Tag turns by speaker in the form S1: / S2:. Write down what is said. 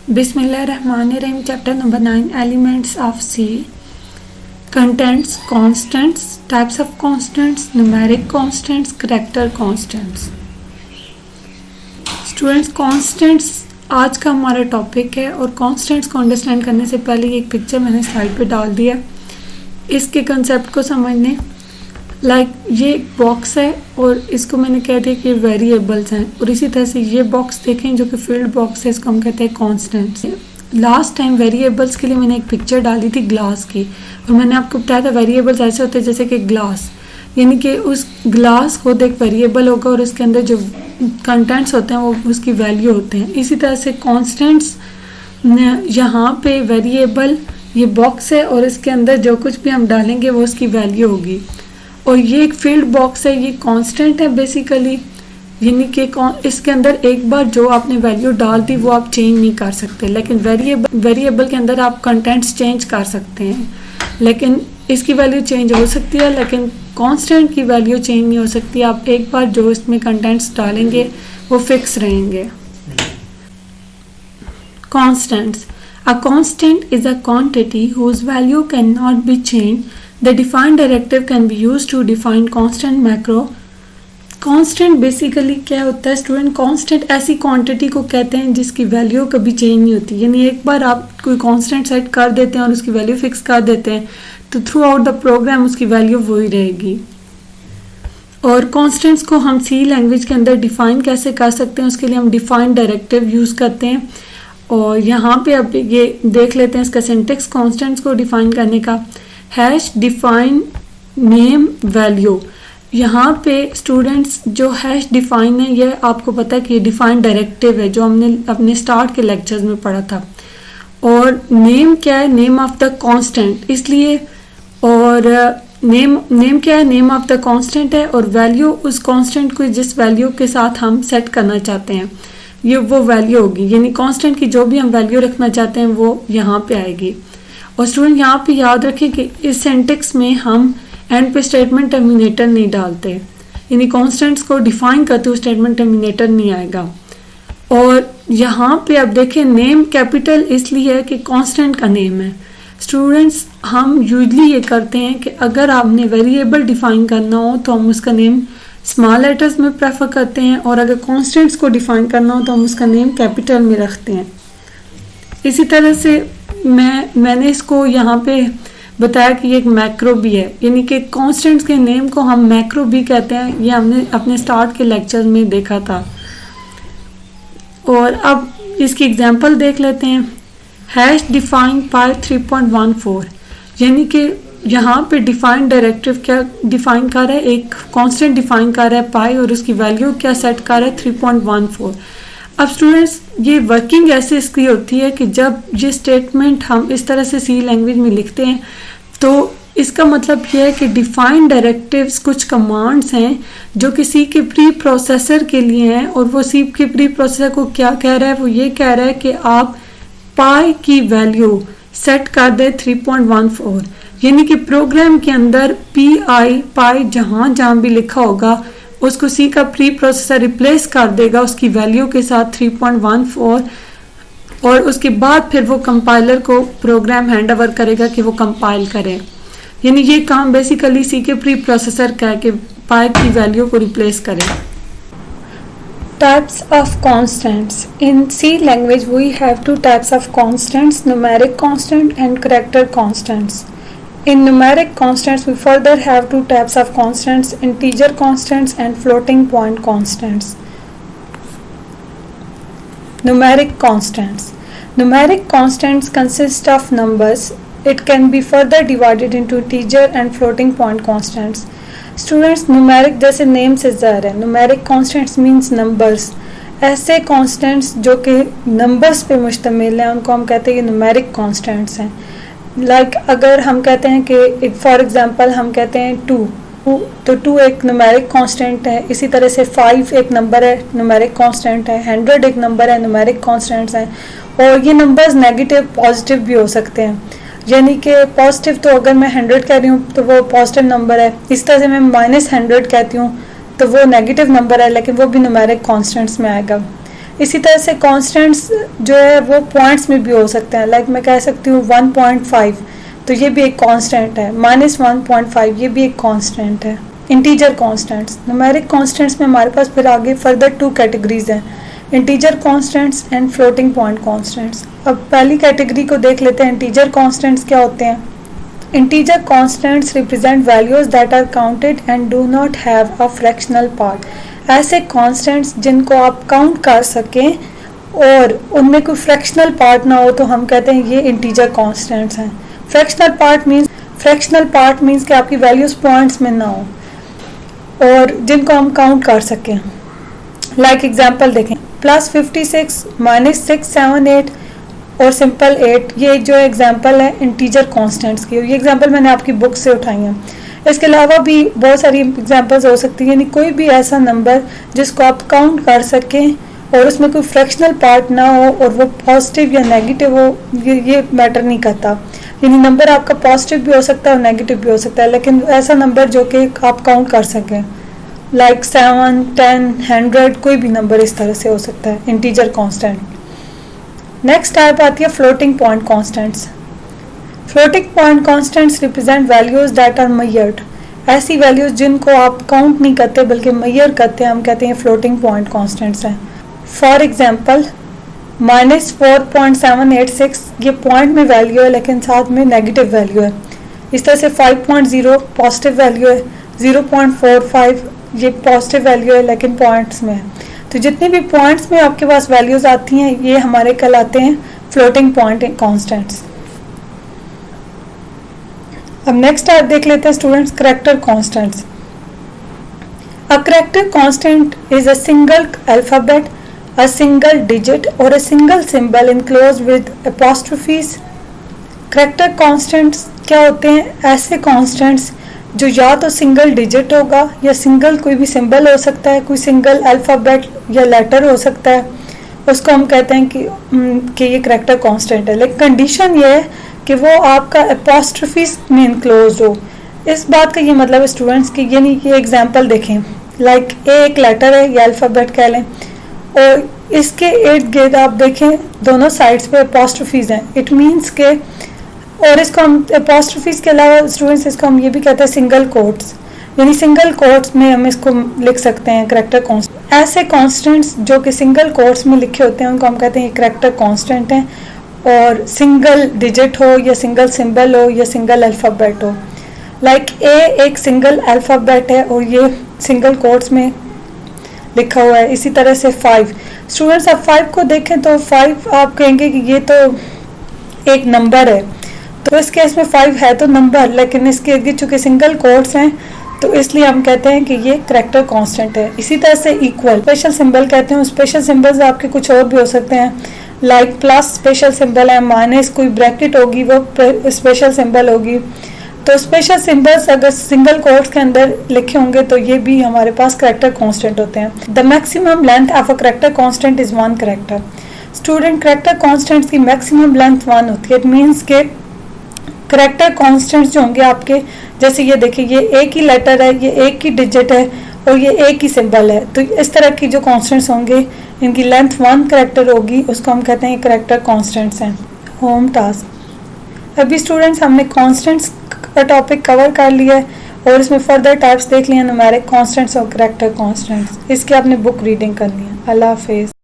S1: Bismillahirrahmanirrahim. Chapter number 9, Elements of C. Contents, constants, types of constants, numeric constants, character constants. Students, constants आज का हमारा topic है और constants को understand करने से पहले एक पिक्चर मैंने स्लाइड पे डाल दिया इसके कंसेप्ट को समझने। ये एक बॉक्स है और इसको मैंने कह दिया कि वेरिएबल्स हैं, और इसी तरह से ये बॉक्स देखें जो कि फील्ड बॉक्स है, इसको हम कहते हैं कॉन्स्टेंट्स। लास्ट टाइम वेरिएबल्स के लिए मैंने एक पिक्चर डाली थी ग्लास की, और मैंने आपको बताया था वेरिएबल्स ऐसे होते हैं जैसे कि ग्लास, यानी कि उस ग्लास खुद एक वेरिएबल होगा और उसके अंदर जो कंटेंट्स होते हैं वो उसकी वैल्यू होते हैं। इसी तरह से कॉन्स्टेंट्स, यहाँ पे वेरिएबल ये बॉक्स है और इसके अंदर जो कुछ भी हम डालेंगे वो उसकी वैल्यू होगी। और ये एक फील्ड बॉक्स है, ये कांस्टेंट है बेसिकली, यानी कि इसके अंदर एक बार जो आपने वैल्यू डाल दी वो आप चेंज नहीं कर सकते, लेकिन वेरिएबल के अंदर आप कंटेंट्स चेंज कर सकते हैं, लेकिन इसकी वैल्यू चेंज हो सकती है, लेकिन कांस्टेंट की वैल्यू चेंज नहीं हो सकती। आप एक बार जो इसमें कंटेंट्स डालेंगे वो फिक्स रहेंगे। Constants, a constant is a quantity whose value cannot be changed. The defined directive can be used to define constant macro. Constant basically क्या होता है स्टूडेंट? कांस्टेंट ऐसी क्वांटिटी को कहते हैं जिसकी वैल्यू कभी चेंज नहीं होती, यानी एक बार आप कोई कांस्टेंट सेट कर देते हैं और उसकी वैल्यू फिक्स कर देते हैं तो थ्रू आउट द प्रोग्राम उसकी वैल्यू वही रहेगी। और कांस्टेंट्स को हम सी लैंग्वेज के अंदर डिफाइन कैसे कर सकते हैं, उसके लिए हम डिफाइन डायरेक्टिव यूज करते हैं। और यहाँ पे अब ये देख लेते हैं इसका सिंटेक्स कांस्टेंट्स को डिफाइन करने का। हैश डिफाइन नेम वैल्यू, यहाँ पे स्टूडेंट्स जो हैश डिफाइन है ये आपको पता है कि ये डिफाइन डायरेक्टिव है जो हमने अपने स्टार्ट के लेक्चर्स में पढ़ा था। और नेम क्या है? नेम ऑफ द कांस्टेंट, इसलिए और नेम क्या है? नेम ऑफ द कांस्टेंट है, और वैल्यू उस कांस्टेंट को जिस वैल्यू के साथ हम सेट करना चाहते हैं ये वो वैल्यू होगी, यानी कांस्टेंट की जो भी हम वैल्यू रखना चाहते हैं वो यहाँ पे आएगी। और स्टूडेंट यहाँ पे याद रखें कि इस सिंटेक्स में हम एंड पे स्टेटमेंट टर्मिनेटर नहीं डालते, यानी कांस्टेंट्स को डिफाइन करते हुए स्टेटमेंट टर्मिनेटर नहीं आएगा। और यहाँ पे अब देखें नेम कैपिटल इसलिए है कि कांस्टेंट का नेम है। स्टूडेंट्स हम यूजली ये करते हैं कि अगर आपने वेरिएबल डिफाइन करना हो तो हम उसका नेम स्मॉल लेटर्स में प्रेफर करते हैं, और अगर कांस्टेंट्स को डिफाइन करना हो तो हम उसका नेम कैपिटल में रखते हैं। इसी तरह से मैंने इसको यहाँ पे बताया कि ये एक मैक्रो भी है, यानी कि कांस्टेंट्स के नेम को हम मैक्रो भी कहते हैं, ये हमने अपने स्टार्ट के लेक्चर में देखा था। और अब इसकी एग्जांपल देख लेते हैं। हैश डिफाइन पाई 3.14, यानी कि यहाँ पे डिफाइन डायरेक्टिव क्या डिफाइन कर रहा है? एक कांस्टेंट डिफाइन कर रहा है पाई, और उसकी वैल्यू क्या सेट कर रहा है? 3.14। अब स्टूडेंट्स ये वर्किंग ऐसे इसकी होती है कि जब ये स्टेटमेंट हम इस तरह से सी लैंग्वेज में लिखते हैं तो इसका मतलब ये है कि डिफाइन डायरेक्टिव्स कुछ कमांड्स हैं जो कि सी के प्री प्रोसेसर के लिए हैं, और वो सी के प्री प्रोसेसर को क्या कह रहा है? वो ये कह रहा है कि आप पाई की वैल्यू सेट कर दे 3.14, यानी कि प्रोग्राम के अंदर पाई जहां भी लिखा होगा उसको सी का प्री प्रोसेसर रिप्लेस कर देगा उसकी वैल्यू के साथ 3.14, और उसके बाद फिर वो कंपाइलर को प्रोग्राम हैंड ओवर करेगा कि वो कंपाइल करे। यानी ये काम बेसिकली सी के प्री प्रोसेसर का है कि पाई की वैल्यू को रिप्लेस करे। Types of constants. In C language we have two types of constants, numeric constant and character constants. In numeric constants we further have two types of constants, integer constants and floating point constants. Numeric constants. Numeric constants consist of numbers. It can be further divided into integer and floating point constants. Students numeric जैसे name से ज़ाहिर है, numeric constants means numbers. ऐसे constants जो कि numbers पे मुश्तमिल हैं उनको हम कहते हैं कि न्यूमेरिक कॉन्स्टेंट्स हैं। अगर हम कहते हैं कि फॉर एग्जांपल हम कहते हैं 2, तो 2 एक न्यूमेरिक कांस्टेंट है। इसी तरह से 5 एक नंबर है, न्यूमेरिक कांस्टेंट है। 100 एक नंबर है, न्यूमेरिक कांस्टेंट्स हैं। और ये नंबर्स नेगेटिव पॉजिटिव भी हो सकते हैं, यानी कि पॉजिटिव तो अगर मैं 100 कह रही हूँ तो वो पॉजिटिव नंबर है, इस तरह से मैं -100 कहती हूँ तो वो नेगेटिव नंबर है, लेकिन वो भी न्यूमेरिक कांस्टेंट्स में आएगा। इसी तरह से कॉन्स्टेंट्स जो है वो पॉइंट्स में भी हो सकते हैं, लाइक मैं कह सकती हूँ 1.5, तो ये भी एक कांस्टेंट है, -1.5 ये भी एक कांस्टेंट है। इंटीजर कांस्टेंट्स, न्यूमेरिक कांस्टेंट्स में हमारे पास फिर आगे फर्दर 2 कैटेगरीज हैं, integer constants and floating point constants. अब पहली कैटेगरी को देख लेते हैं, इंटीजर कांस्टेंट्स क्या होते हैं। Integer constants represent values that are counted and do not have a fractional part. ऐसे कांस्टेंट्स जिनको आप काउंट कर सकें और उनमें कोई फ्रैक्शनल पार्ट ना हो तो हम कहते हैं ये इंटीजर कांस्टेंट्स हैं। फ्रैक्शनल पार्ट मीन्स कि आपकी वैल्यूज पॉइंट्स में ना हो और जिनको हम काउंट कर सकें। लाइक एग्जांपल देखें, +56 -678 और सिंपल 8, ये जो एग्जांपल है इंटीजर कांस्टेंट्स की, ये एग्जांपल मैंने आपकी बुक से उठाई हैं। इसके अलावा भी बहुत सारी एग्जांपल्स हो सकती हैं, यानी कोई भी ऐसा नंबर जिसको आप काउंट कर सकें और उसमें कोई फ्रैक्शनल पार्ट ना हो और वो पॉजिटिव या नेगेटिव हो, ये मैटर नहीं करता। यानी नंबर आपका पॉजिटिव भी हो सकता है और नेगेटिव भी हो सकता है, लेकिन ऐसा नंबर जो कि आप काउंट कर सकें, लाइक 7, 10, 100, कोई भी नंबर इस तरह से हो सकता है, इंटीजर कांस्टेंट। नेक्स्ट टाइप आती है floating point constants. Floating point constants represent values that are measured. ऐसी वैल्यूज जिनको आप काउंट नहीं करते बल्कि मेजर करते हैं, हम कहते हैं फ्लोटिंग पॉइंट कांस्टेंट्स हैं। फॉर एग्जांपल -4.786 ये पॉइंट में वैल्यू है लेकिन साथ में नेगेटिव वैल्यू है। इस तरह से 5.0 पॉजिटिव वैल्यू है, 0.45 ये पॉजिटिव वैल्यू है लेकिन पॉइंट्स में है। तो जितने भी पॉइंट्स में आपके पास वैल्यूज आती हैं ये हमारे कहलाते हैं फ्लोटिंग पॉइंट कांस्टेंट्स। अब नेक्स्ट आप देख लेते हैं students, character constants. A character constant is a single alphabet, a single digit or a single symbol enclosed with apostrophes। Character constants क्या होते हैं? ऐसे कांस्टेंट्स जो या तो सिंगल डिजिट होगा या सिंगल कोई भी सिंबल हो सकता है, कोई सिंगल अल्फाबेट या लेटर हो सकता है, उसको हम कहते हैं कि ये करैक्टर कांस्टेंट है। लेकिन कंडीशन ये है कि वो आपका अपॉस्ट्रोफीज में इनक्लोज हो। इस बात का ये मतलब स्टूडेंट्स की, यानी ये एग्जांपल देखें, लाइक ए एक लेटर है या अल्फाबेट कह लें और इसके इर्द गिर्द आप देखें दोनों साइड्स पे अपॉस्ट्रोफीज हैं, इट मीन्स के, और इसको हम अपॉस्ट्रोफीज के अलावा स्टूडेंट्स इसको हम ये भी कहते हैं सिंगल कोट्स, यानी सिंगल कोट्स में हम इसको लिख सकते हैं करैक्टर कांस्टेंट। ऐसे कांस्टेंट्स जो कि सिंगल कोट्स में लिखे होते हैं उनको हम कहते हैं करैक्टर कांस्टेंट हैं, और सिंगल डिजिट हो या सिंगल सिंबल हो या सिंगल अल्फ़ाबेट हो। लाइक ए एक सिंगल अल्फ़ाबेट है और ये सिंगल कोट्स में लिखा हुआ है। इसी तरह से 5 स्टूडेंट्स, आप 5 को देखें तो 5 आप कहेंगे कि ये तो एक नंबर है, तो इस केस में 5 है तो नंबर, लेकिन इसके आगे चूंकि सिंगल कोट्स हैं तो इसलिए हम कहते हैं कि ये करैक्टर कांस्टेंट है। इसी तरह से इक्वल स्पेशल सिंबल कहते हैं, स्पेशल सिंबल्स आपके कुछ और भी हो सकते हैं, लाइक प्लस स्पेशल सिंबल है, माइनस कोई ब्रैकेट होगी वो स्पेशल सिंबल होगी। तो स्पेशल सिंबल्स अगर सिंगल कोट्स के अंदर लिखे होंगे तो ये भी हमारे पास करैक्टर कांस्टेंट होते हैं। The maximum length of a character constant is 1 character. Student, character constants की मैक्सिमम लेंथ 1 होती है। इट मीन्स के करैक्टर कांस्टेंट्स जो होंगे आपके, जैसे ये देखिए ये एक ही लेटर है, ये एक ही डिजिट है और ये एक ही सिंबल है, तो इस तरह की जो कांस्टेंट्स होंगे इनकी लेंथ 1 करैक्टर होगी, उसको हम कहते हैं करैक्टर कांस्टेंट्स हैं। Home task. अभी स्टूडेंट्स हमने कांस्टेंट्स का टॉपिक कवर कर लिया है और इसमें फर्दर टाइप्स देख लिया, न्यूमेरिक कांस्टेंट्स और करैक्टर कांस्टेंट्स। इसकी आपने बुक रीडिंग करनी है। अल्लाह हाफिज़।